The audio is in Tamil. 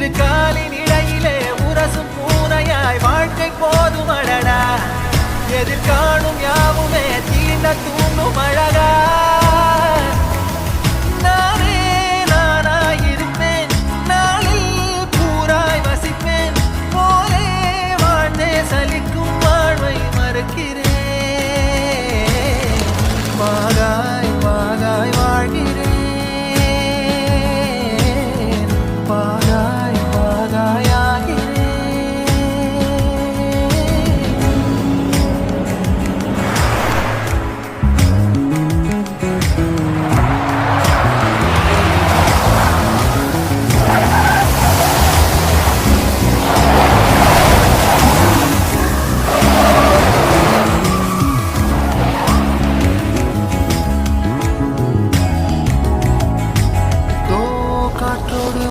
இரு காலின் இடையிலே உரசும் பூனையாய் வாழ்க்கை போதும் அடடா எதிர்காணும் யாவுமே தீண்ட தூண்டும் அழகா